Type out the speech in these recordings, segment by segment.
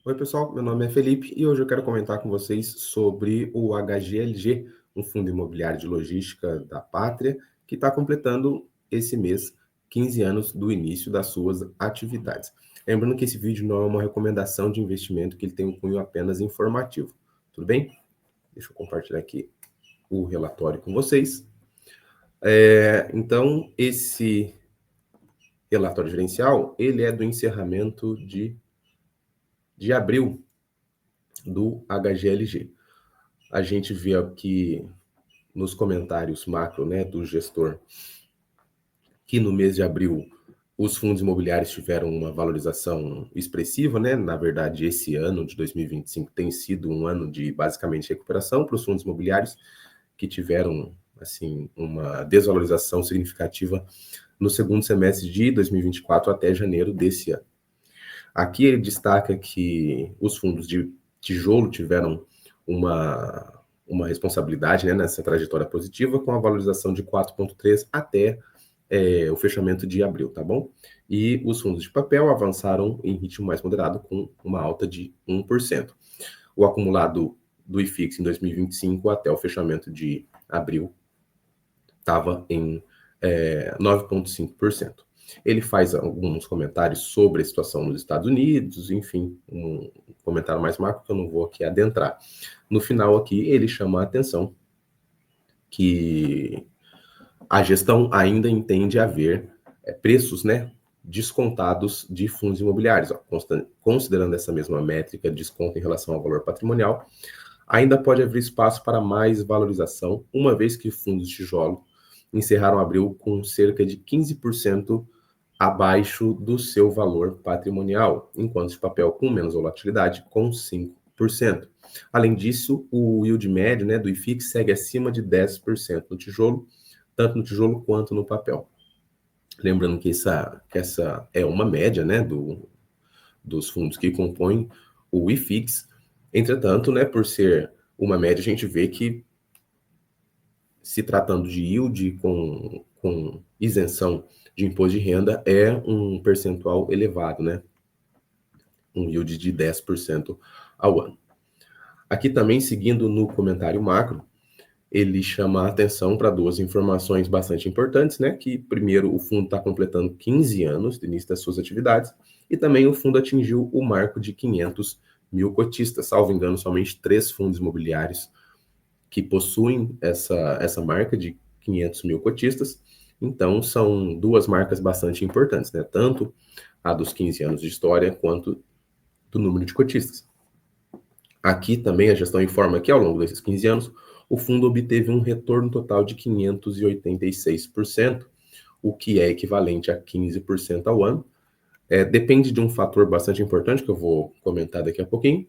Oi, pessoal, meu nome é Felipe e hoje eu quero comentar com vocês sobre o HGLG, um fundo imobiliário de logística da Pátria, que está completando esse mês 15 anos do início das suas atividades. Lembrando que esse vídeo não é uma recomendação de investimento, que ele tem um cunho apenas informativo. Tudo bem? Deixa eu compartilhar aqui o relatório com vocês. Então, esse relatório gerencial, ele é do encerramento de abril do HGLG. A gente vê aqui nos comentários macro, né, do gestor, que no mês de abril os fundos imobiliários tiveram uma valorização expressiva, né? Na verdade, esse ano de 2025 tem sido um ano de basicamente recuperação para os fundos imobiliários, que tiveram assim uma desvalorização significativa no segundo semestre de 2024 até janeiro desse ano. Aqui ele destaca que os fundos de tijolo tiveram uma responsabilidade, né, nessa trajetória positiva, com a valorização de 4,3 até o fechamento de abril, tá bom? E os fundos de papel avançaram em ritmo mais moderado, com uma alta de 1%. O acumulado do IFIX em 2025 até o fechamento de abril estava em 9,5%. Ele faz alguns comentários sobre a situação nos Estados Unidos, enfim, um comentário mais macro que eu não vou aqui adentrar. No final aqui, ele chama a atenção que a gestão ainda entende haver preços, né, descontados de fundos imobiliários. Considerando essa mesma métrica, desconto em relação ao valor patrimonial, ainda pode haver espaço para mais valorização, uma vez que fundos de tijolo encerraram abril com cerca de 15% abaixo do seu valor patrimonial, enquanto de papel com menos volatilidade, com 5%. Além disso, o yield médio, né, do IFIX segue acima de 10% no tijolo, tanto no tijolo quanto no papel. Lembrando que essa é uma média, né, dos fundos que compõem o IFIX. Entretanto, né, por ser uma média, a gente vê que, se tratando de yield com isenção de imposto de renda, é um percentual elevado, né? Um yield de 10% ao ano. Aqui também, seguindo no comentário macro, ele chama a atenção para duas informações bastante importantes, né? Que, primeiro, o fundo está completando 15 anos do início das suas atividades, e também o fundo atingiu o marco de 500 mil cotistas. Salvo engano, somente 3 fundos imobiliários que possuem essa marca de 500 mil cotistas. Então, são duas marcas bastante importantes, né? Tanto a dos 15 anos de história, quanto do número de cotistas. Aqui também a gestão informa que, ao longo desses 15 anos, o fundo obteve um retorno total de 586%, o que é equivalente a 15% ao ano. Depende de um fator bastante importante, que eu vou comentar daqui a pouquinho,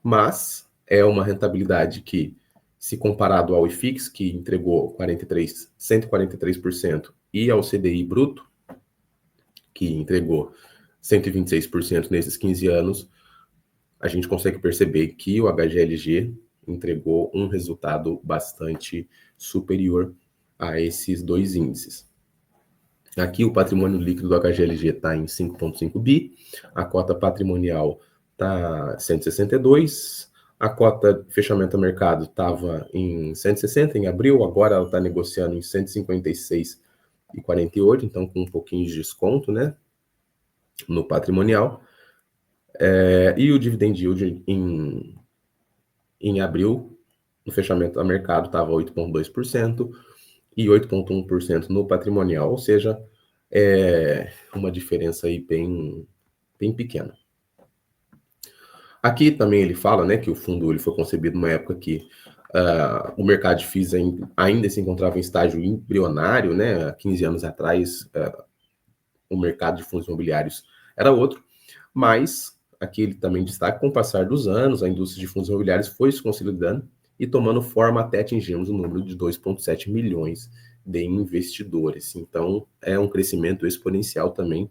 mas é uma rentabilidade que, se comparado ao IFIX, que entregou 143%, e ao CDI bruto, que entregou 126% nesses 15 anos, a gente consegue perceber que o HGLG entregou um resultado bastante superior a esses dois índices. Aqui o patrimônio líquido do HGLG está em 5,5 bi, a cota patrimonial está 162, a cota fechamento a mercado estava em 160 em abril, agora ela está negociando em 156,48, então com um pouquinho de desconto, né, no patrimonial. E o dividend yield em abril, no fechamento a mercado, estava 8,2% e 8,1% no patrimonial, ou seja, uma diferença aí bem pequena. Aqui também ele fala, né, que o fundo ele foi concebido numa época que o mercado de FIIs ainda se encontrava em estágio embrionário, né? Há 15 anos atrás, o mercado de fundos imobiliários era outro, mas aqui ele também destaca que, com o passar dos anos, a indústria de fundos imobiliários foi se consolidando e tomando forma até atingirmos o número de 2,7 milhões de investidores. Então, é um crescimento exponencial também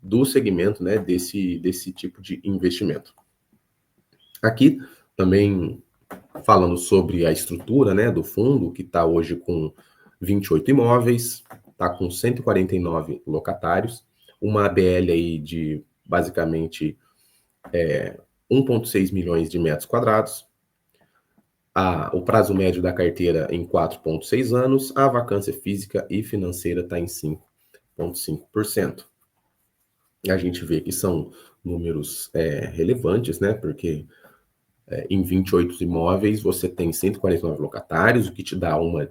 do segmento, né, desse tipo de investimento. Aqui também falando sobre a estrutura, né, do fundo, que está hoje com 28 imóveis, está com 149 locatários, uma ABL aí de basicamente 1,6 milhões de metros quadrados, o prazo médio da carteira em 4,6 anos, a vacância física e financeira está em 5,5%. A gente vê que são números relevantes, né? Porque em 28 imóveis você tem 149 locatários, o que te dá uma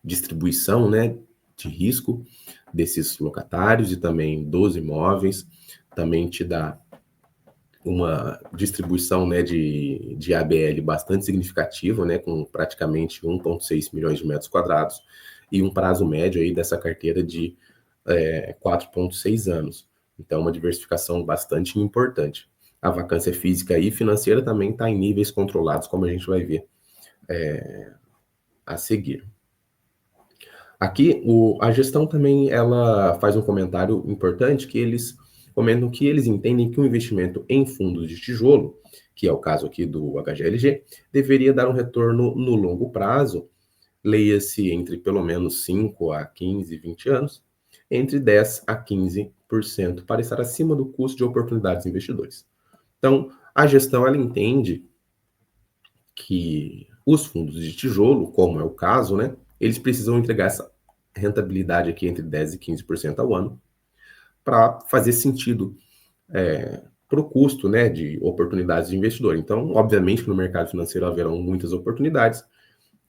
distribuição, né, de risco desses locatários, e também 12 imóveis também te dá uma distribuição, né, de ABL bastante significativa, né, com praticamente 1,6 milhões de metros quadrados, e um prazo médio aí dessa carteira de 4,6 anos. Então, uma diversificação bastante importante. A vacância física e financeira também está em níveis controlados, como a gente vai ver a seguir. Aqui, a gestão também ela faz um comentário importante, que eles comentam que eles entendem que o investimento em fundos de tijolo, que é o caso aqui do HGLG, deveria dar um retorno no longo prazo, leia-se entre pelo menos 5 a 15, 20 anos, entre 10 a 15%, para estar acima do custo de oportunidades dos investidores. Então, a gestão ela entende que os fundos de tijolo, como é o caso, né, eles precisam entregar essa rentabilidade aqui entre 10% e 15% ao ano, para fazer sentido para o custo, né, de oportunidades de investidor. Então, obviamente que no mercado financeiro haverão muitas oportunidades,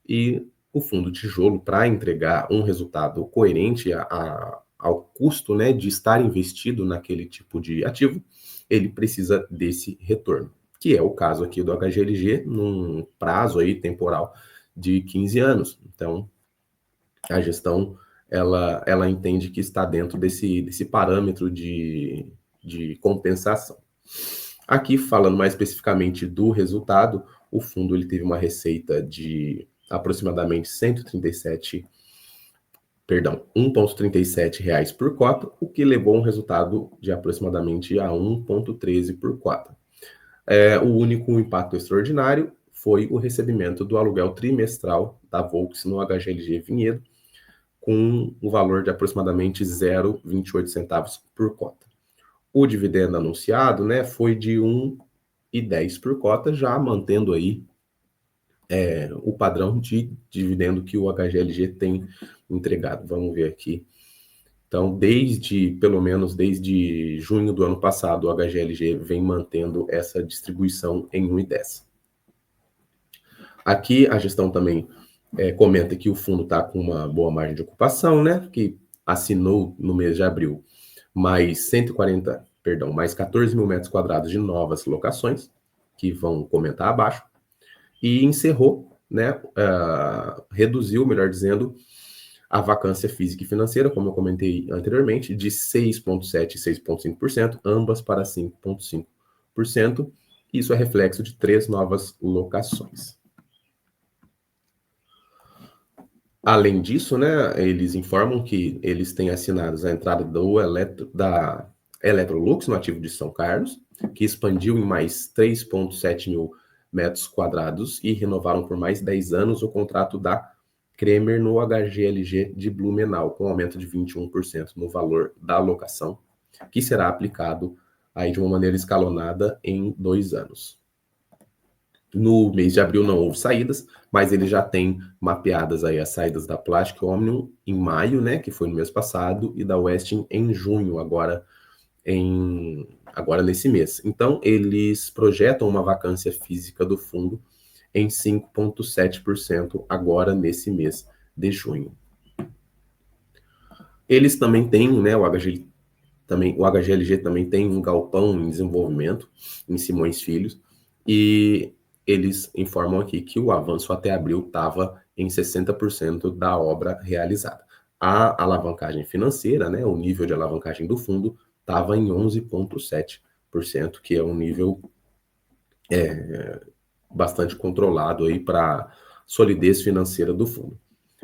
e o fundo de tijolo, para entregar um resultado coerente ao custo, né, de estar investido naquele tipo de ativo, ele precisa desse retorno, que é o caso aqui do HGLG, num prazo aí temporal de 15 anos. Então, a gestão ela entende que está dentro desse parâmetro de compensação. Aqui, falando mais especificamente do resultado, o fundo ele teve uma receita de aproximadamente 1,37 reais por cota, o que levou a um resultado de aproximadamente a 1,13 por cota. O único impacto extraordinário foi o recebimento do aluguel trimestral da Volks no HGLG Vinhedo, com um valor de aproximadamente 0,28 centavos por cota. O dividendo anunciado, né, foi de 1,10 por cota, já mantendo aí o padrão de dividendo que o HGLG tem entregado. Vamos ver aqui. Então, pelo menos desde junho do ano passado, o HGLG vem mantendo essa distribuição em 1,10. Aqui a gestão também comenta que o fundo está com uma boa margem de ocupação, né? Que assinou no mês de abril mais 14 mil metros quadrados de novas locações, que vão comentar abaixo, e encerrou, né? Reduziu, melhor dizendo, a vacância física e financeira, como eu comentei anteriormente, de 6,7% e 6,5%, ambas para 5,5%. Isso é reflexo de 3 novas locações. Além disso, né, eles informam que eles têm assinado a entrada da Electrolux no ativo de São Carlos, que expandiu em mais 3,7 mil metros quadrados e renovaram por mais 10 anos o contrato da Kremer no HGLG de Blumenau, com aumento de 21% no valor da locação, que será aplicado aí de uma maneira escalonada em 2 anos. No mês de abril não houve saídas, mas ele já tem mapeadas aí as saídas da Plastic Omnium em maio, né, que foi no mês passado, e da Westin em junho, agora nesse mês. Então, eles projetam uma vacância física do fundo em 5,7% agora nesse mês de junho. Eles também têm, né, o HGLG também tem um galpão em desenvolvimento em Simões Filhos, e eles informam aqui que o avanço até abril estava em 60% da obra realizada. A alavancagem financeira, né, o nível de alavancagem do fundo, estava em 11,7%, que é um nível bastante controlado aí para solidez financeira do fundo.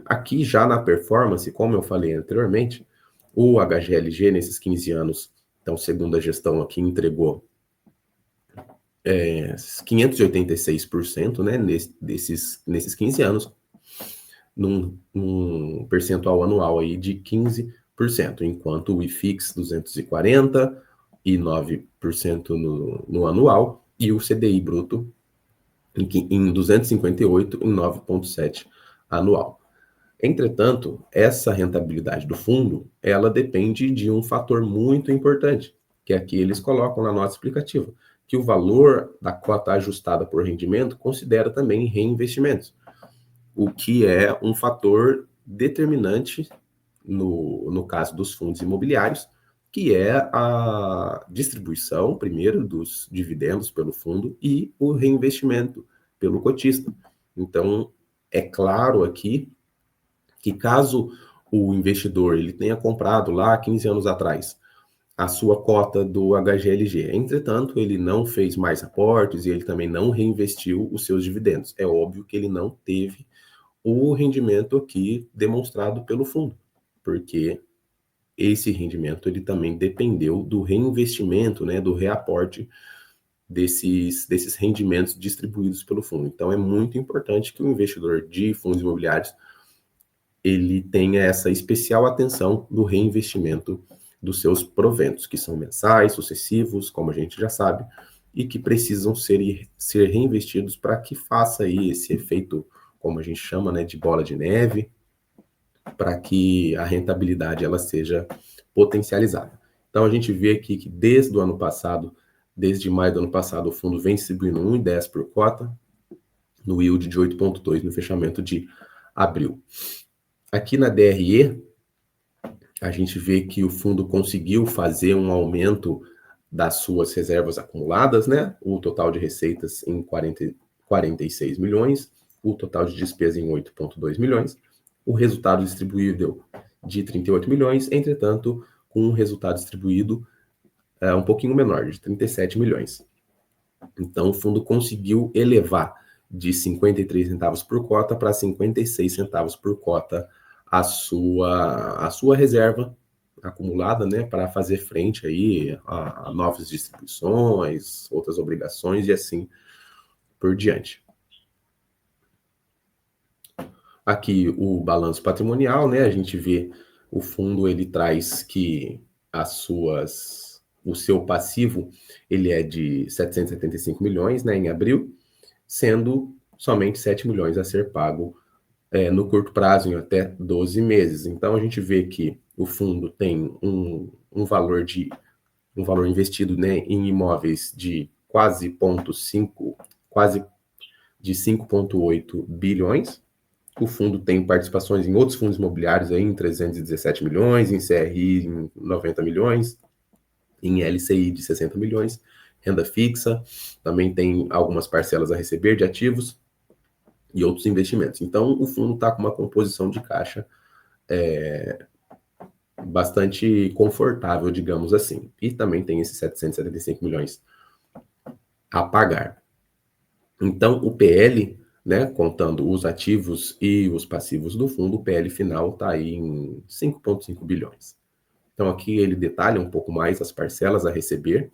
Aqui já na performance, como eu falei anteriormente, o HGLG nesses 15 anos, então segundo a gestão aqui, entregou 586%, né, nesses 15 anos, num percentual anual aí de 15%, enquanto o IFIX 240, 2,9% no anual, e o CDI bruto em 258 em 9,7% anual. Entretanto, essa rentabilidade do fundo, ela depende de um fator muito importante, que aqui eles colocam na nota explicativa, que o valor da cota ajustada por rendimento considera também reinvestimentos, o que é um fator determinante no caso dos fundos imobiliários, que é a distribuição, primeiro, dos dividendos pelo fundo e o reinvestimento pelo cotista. Então, é claro aqui que caso o investidor ele tenha comprado lá 15 anos atrás a sua cota do HGLG, entretanto, ele não fez mais aportes e ele também não reinvestiu os seus dividendos. É óbvio que ele não teve o rendimento aqui demonstrado pelo fundo, porque esse rendimento ele também dependeu do reinvestimento, né, do reaporte desses rendimentos distribuídos pelo fundo. Então, é muito importante que o investidor de fundos imobiliários ele tenha essa especial atenção no reinvestimento dos seus proventos, que são mensais, sucessivos, como a gente já sabe, e que precisam ser reinvestidos para que faça aí esse efeito, como a gente chama, né, de bola de neve, para que a rentabilidade ela seja potencializada. Então, a gente vê aqui que desde o ano passado, desde maio do ano passado, o fundo vem distribuindo 1,10 por cota, no yield de 8,2 no fechamento de abril. Aqui na DRE, a gente vê que o fundo conseguiu fazer um aumento das suas reservas acumuladas, né? O total de receitas em 46 milhões, o total de despesa em 8,2 milhões, o resultado distribuível de 38 milhões, entretanto, com um resultado distribuído um pouquinho menor, de 37 milhões. Então, o fundo conseguiu elevar de 53 centavos por cota para 56 centavos por cota a sua reserva acumulada, né, para fazer frente aí a novas distribuições, outras obrigações e assim por diante. Aqui o balanço patrimonial, né, a gente vê o fundo ele traz que o seu passivo ele é de 775 milhões, né, em abril, sendo somente 7 milhões a ser pago no curto prazo, em até 12 meses. Então, a gente vê que o fundo tem um valor investido, né, em imóveis de quase 5,8 bilhões. O fundo tem participações em outros fundos imobiliários aí, em 317 milhões, em CRI em 90 milhões, em LCI de 60 milhões, renda fixa, também tem algumas parcelas a receber de ativos e outros investimentos. Então, o fundo está com uma composição de caixa bastante confortável, digamos assim. E também tem esses 775 milhões a pagar. Então, o PL, né, contando os ativos e os passivos do fundo, o PL final está aí em 5,5 bilhões. Então, aqui ele detalha um pouco mais as parcelas a receber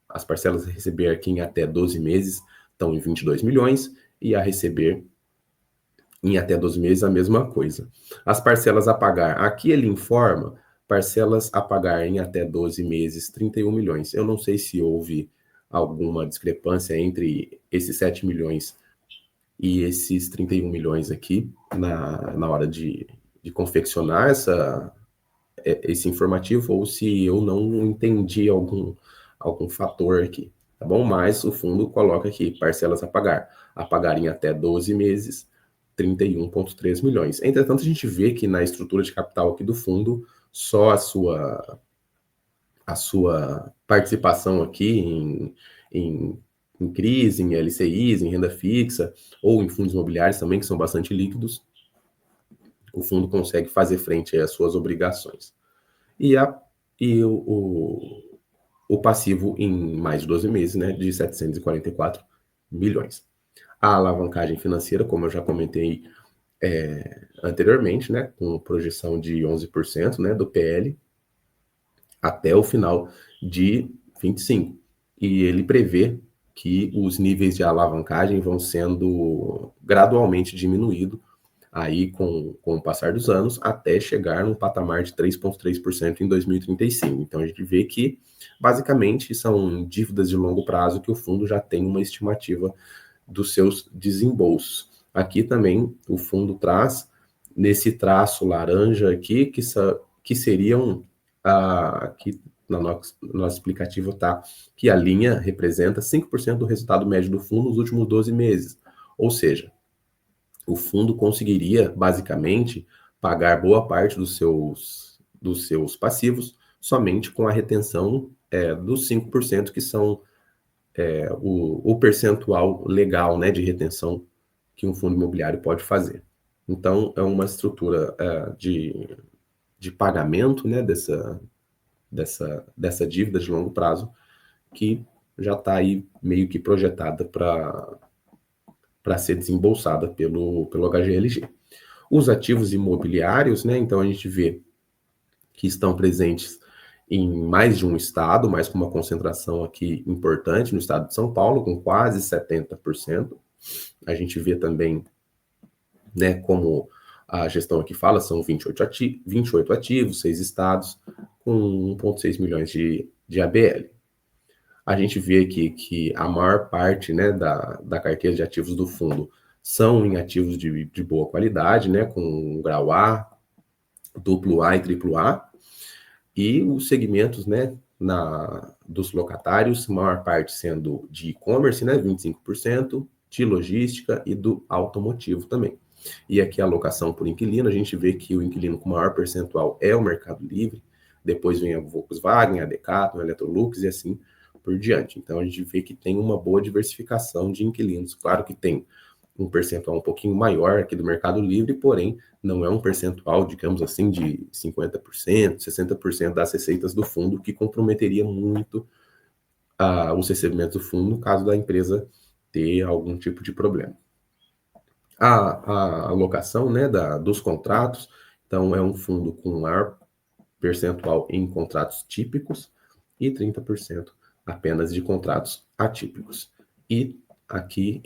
as parcelas a receber aqui em até 12 meses estão em 22 milhões e a receber em até 12 meses a mesma coisa. As parcelas a pagar, aqui ele informa parcelas a pagar em até 12 meses, 31 milhões. Eu não sei se houve alguma discrepância entre esses 7 milhões e esses 31 milhões aqui na hora de confeccionar esse informativo, ou se eu não entendi algum fator aqui, tá bom? Mas o fundo coloca aqui, parcelas a pagar em até 12 meses, 31,3 milhões. Entretanto, a gente vê que na estrutura de capital aqui do fundo, só a sua participação aqui em crise, em LCIs, em renda fixa, ou em fundos imobiliários também, que são bastante líquidos, o fundo consegue fazer frente às suas obrigações. E o passivo em mais de 12 meses, né, de 744 milhões. A alavancagem financeira, como eu já comentei anteriormente, né, com projeção de 11%, né, do PL até o final de 25. E ele prevê que os níveis de alavancagem vão sendo gradualmente diminuídos aí com o passar dos anos, até chegar num patamar de 3,3% em 2035. Então, a gente vê que, basicamente, são dívidas de longo prazo que o fundo já tem uma estimativa dos seus desembolsos. Aqui também o fundo traz, nesse traço laranja aqui, que seriam, aqui no nosso explicativo tá, que a linha representa 5% do resultado médio do fundo nos últimos 12 meses. Ou seja, o fundo conseguiria, basicamente, pagar boa parte dos seus passivos somente com a retenção dos 5% que são o percentual legal, né, de retenção que um fundo imobiliário pode fazer. Então, é uma estrutura de pagamento, né, dessa dívida de longo prazo que já está aí meio que projetada para ser desembolsada pelo HGLG. Os ativos imobiliários, né, então a gente vê que estão presentes em mais de um estado, mas com uma concentração aqui importante no estado de São Paulo, com quase 70%. A gente vê também, né, como a gestão aqui fala, são 28 ativos, 6 estados, com 1,6 milhões de ABL. A gente vê aqui que a maior parte, né, da carteira de ativos do fundo são em ativos de boa qualidade, né, com grau A, duplo A e triplo A, e os segmentos, né, dos locatários, maior parte sendo de e-commerce, né, 25%, de logística e do automotivo também. E aqui a alocação por inquilino, a gente vê que o inquilino com maior percentual é o Mercado Livre, depois vem a Volkswagen, a Decathlon, a Electrolux e assim por diante. Então a gente vê que tem uma boa diversificação de inquilinos. Claro que tem um percentual um pouquinho maior aqui do Mercado Livre, porém não é um percentual, digamos assim, de 50%, 60% das receitas do fundo, que comprometeria muito os recebimentos do fundo no caso da empresa ter algum tipo de problema. A alocação, né, dos contratos, então é um fundo com maior percentual em contratos típicos e 30% apenas de contratos atípicos. E aqui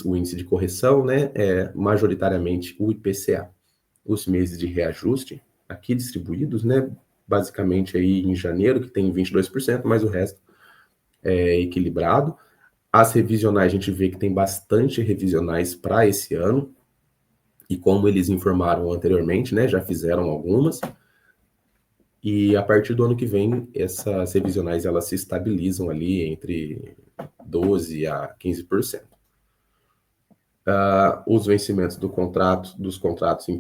o índice de correção, né, é majoritariamente o IPCA. Os meses de reajuste aqui distribuídos, né, basicamente aí em janeiro, que tem 22%, mas o resto é equilibrado. As revisionais, a gente vê que tem bastante revisionais para esse ano, e como eles informaram anteriormente, né, já fizeram algumas, e a partir do ano que vem, essas revisionais elas se estabilizam ali entre 12% a 15%. Os vencimentos dos contratos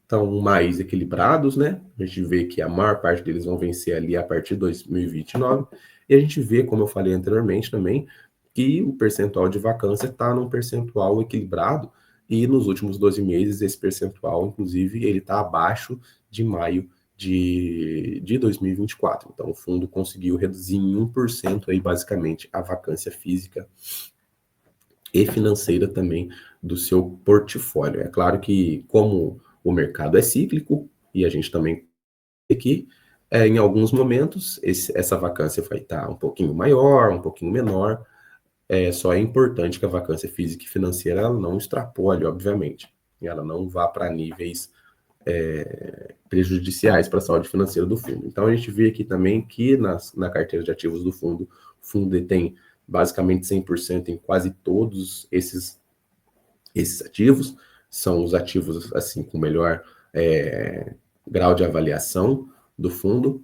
estão mais equilibrados, né? A gente vê que a maior parte deles vão vencer ali a partir de 2029, e a gente vê, como eu falei anteriormente também, que o percentual de vacância está num percentual equilibrado, e nos últimos 12 meses esse percentual, inclusive, ele está abaixo de maio de 2024. Então, o fundo conseguiu reduzir em 1% aí, basicamente, a vacância física e financeira também do seu portfólio. É claro que, como o mercado é cíclico, e a gente também tem que, em alguns momentos, essa vacância vai estar um pouquinho maior, um pouquinho menor. Só é importante que a vacância física e financeira ela não extrapole, obviamente. E ela não vá para níveis prejudiciais para a saúde financeira do fundo. Então, a gente vê aqui também que na carteira de ativos do fundo, o fundo detém basicamente 100% em quase todos esses ativos. São os ativos assim com melhor grau de avaliação do fundo,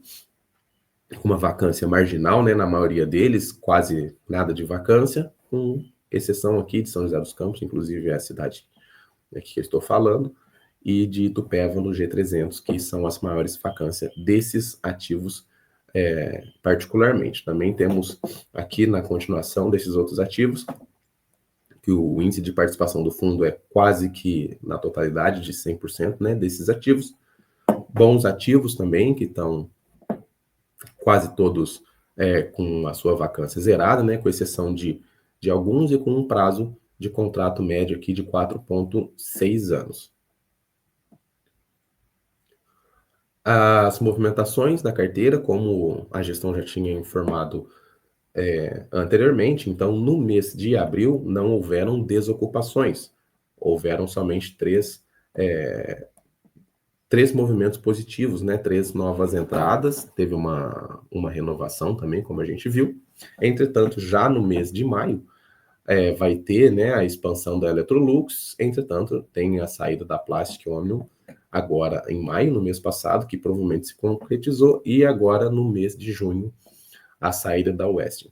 com uma vacância marginal, né, na maioria deles, quase nada de vacância, com exceção aqui de São José dos Campos, inclusive é a cidade aqui que eu estou falando, e de Itupeva no G300, que são as maiores vacâncias desses ativos particularmente. Também temos aqui na continuação desses outros ativos, que o índice de participação do fundo é quase que na totalidade de 100%, né, desses ativos. Bons ativos também, que estão quase todos com a sua vacância zerada, né, com exceção de alguns e com um prazo de contrato médio aqui de 4,6 anos. As movimentações da carteira, como a gestão já tinha informado anteriormente, então no mês de abril não houveram desocupações, houveram somente 3 três movimentos positivos, né? Três novas entradas, teve uma renovação também, como a gente viu. Entretanto, já no mês de maio, vai ter, né, a expansão da Electrolux. Entretanto, tem a saída da Plastic Omnium agora em maio, no mês passado, que provavelmente se concretizou, e agora no mês de junho, a saída da Westin.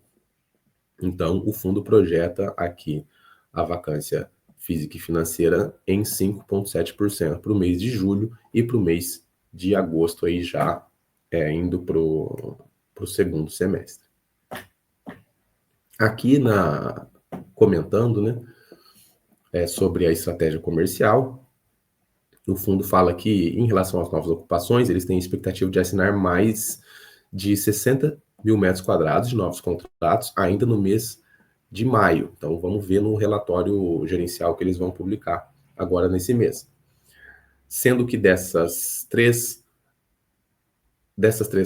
Então, o fundo projeta aqui a vacância física e financeira em 5,7% para o mês de julho e para o mês de agosto, aí já indo para o segundo semestre. Aqui comentando, né, sobre a estratégia comercial, o fundo fala que, em relação às novas ocupações, eles têm expectativa de assinar mais de 60 mil metros quadrados de novos contratos ainda no mês de maio. Então, vamos ver no relatório gerencial que eles vão publicar agora nesse mês. Sendo que dessas três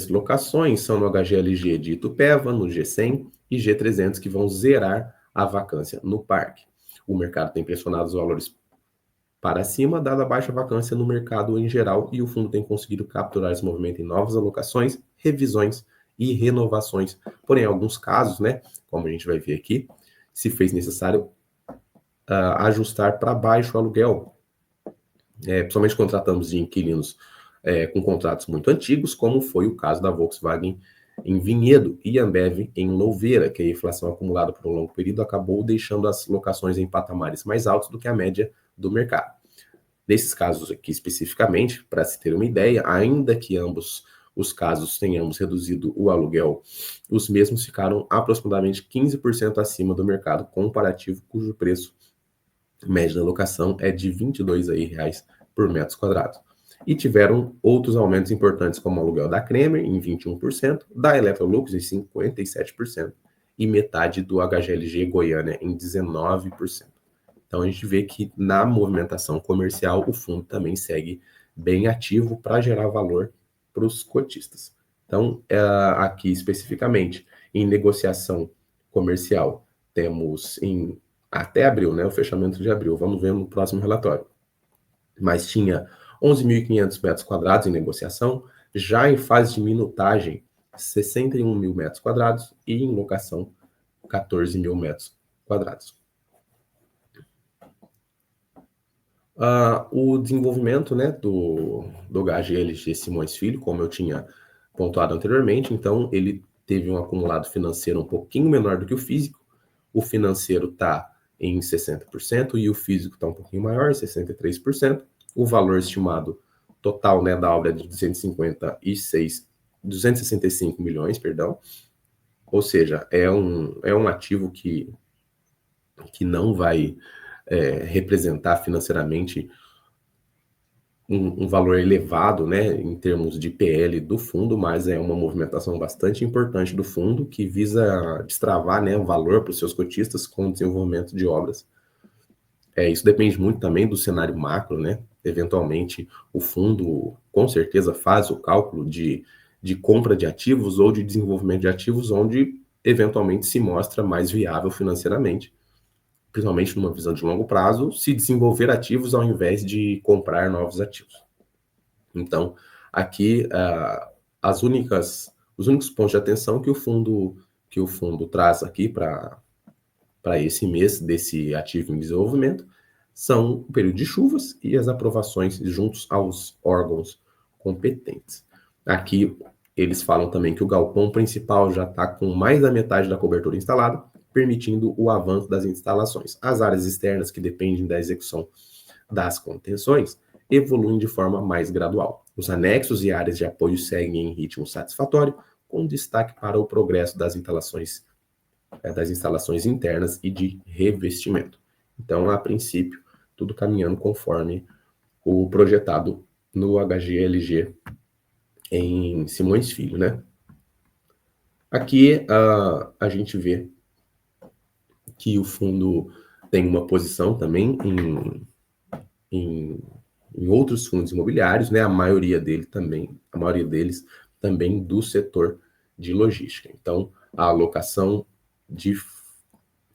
locações são no HGLG de Itupeva, no G100 e G300, que vão zerar a vacância no parque. O mercado tem pressionado os valores para cima, dada a baixa vacância no mercado em geral, e o fundo tem conseguido capturar esse movimento em novas alocações, revisões e renovações. Porém, em alguns casos, né, como a gente vai ver aqui, se fez necessário ajustar para baixo o aluguel. Principalmente contratamos de inquilinos com contratos muito antigos, como foi o caso da Volkswagen em Vinhedo e Ambev em Louveira, que a inflação acumulada por um longo período acabou deixando as locações em patamares mais altos do que a média do mercado. Nesses casos aqui especificamente, para se ter uma ideia, ainda que ambos os casos tenhamos reduzido o aluguel, os mesmos ficaram aproximadamente 15% acima do mercado comparativo, cujo preço médio da locação é de R$ 22 por metro quadrado. E tiveram outros aumentos importantes, como o aluguel da Kremer em 21%, da Electrolux em 57% e metade do HGLG Goiânia em 19%. Então a gente vê que na movimentação comercial o fundo também segue bem ativo para gerar valor para os cotistas. Então, aqui especificamente, em negociação comercial, temos até abril, né, o fechamento de abril, vamos ver no próximo relatório. Mas tinha 11.500 metros quadrados em negociação, já em fase de minutagem, 61 mil metros quadrados e em locação, 14 mil metros quadrados. O desenvolvimento, né, do HGLG Simões Filho, como eu tinha pontuado anteriormente, então ele teve um acumulado financeiro um pouquinho menor do que o físico. O financeiro está em 60% e o físico está um pouquinho maior, 63%. O valor estimado total, né, da obra é de 265 milhões, perdão. Ou seja, é um ativo que não vai representar financeiramente um valor elevado, né, em termos de PL do fundo, mas é uma movimentação bastante importante do fundo que visa destravar, né, valor para os seus cotistas com o desenvolvimento de obras. Isso depende muito também do cenário macro, né? Eventualmente, o fundo, com certeza, faz o cálculo de compra de ativos ou de desenvolvimento de ativos, onde eventualmente se mostra mais viável financeiramente, principalmente numa visão de longo prazo, se desenvolver ativos ao invés de comprar novos ativos. Então, aqui, os únicos pontos de atenção que o fundo traz aqui para esse mês desse ativo em desenvolvimento são o período de chuvas e as aprovações juntos aos órgãos competentes. Aqui, eles falam também que o galpão principal já está com mais da metade da cobertura instalada, permitindo o avanço das instalações. As áreas externas, que dependem da execução das contenções, evoluem de forma mais gradual. Os anexos e áreas de apoio seguem em ritmo satisfatório, com destaque para o progresso das instalações internas e de revestimento. Então, a princípio, tudo caminhando conforme o projetado no HGLG em Simões Filho, né? Aqui a gente vê que o fundo tem uma posição também em outros fundos imobiliários, né? A maioria deles também do setor de logística. Então, a alocação de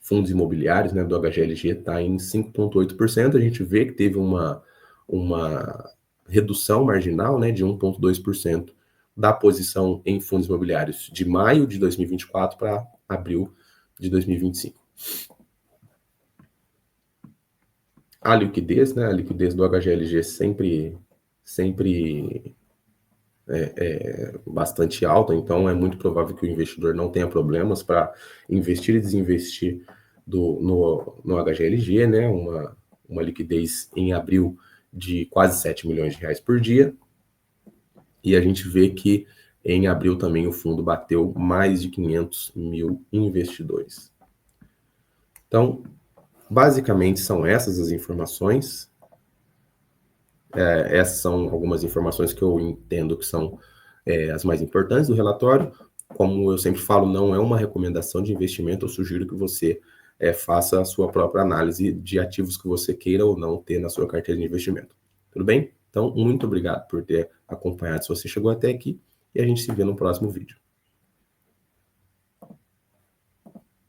fundos imobiliários, né, do HGLG está em 5,8%. A gente vê que teve uma uma redução marginal, né, de 1,2% da posição em fundos imobiliários de maio de 2024 para abril de 2025. A liquidez, né, a liquidez do HGLG sempre bastante alta, então é muito provável que o investidor não tenha problemas para investir e desinvestir no HGLG, né, uma liquidez em abril de quase 7 milhões de reais por dia, e a gente vê que em abril também o fundo bateu mais de 500 mil investidores. Então, basicamente são essas as informações. Essas são algumas informações que eu entendo que são as mais importantes do relatório. Como eu sempre falo, não é uma recomendação de investimento, eu sugiro que você faça a sua própria análise de ativos que você queira ou não ter na sua carteira de investimento. Tudo bem? Então, muito obrigado por ter acompanhado se você chegou até aqui e a gente se vê no próximo vídeo.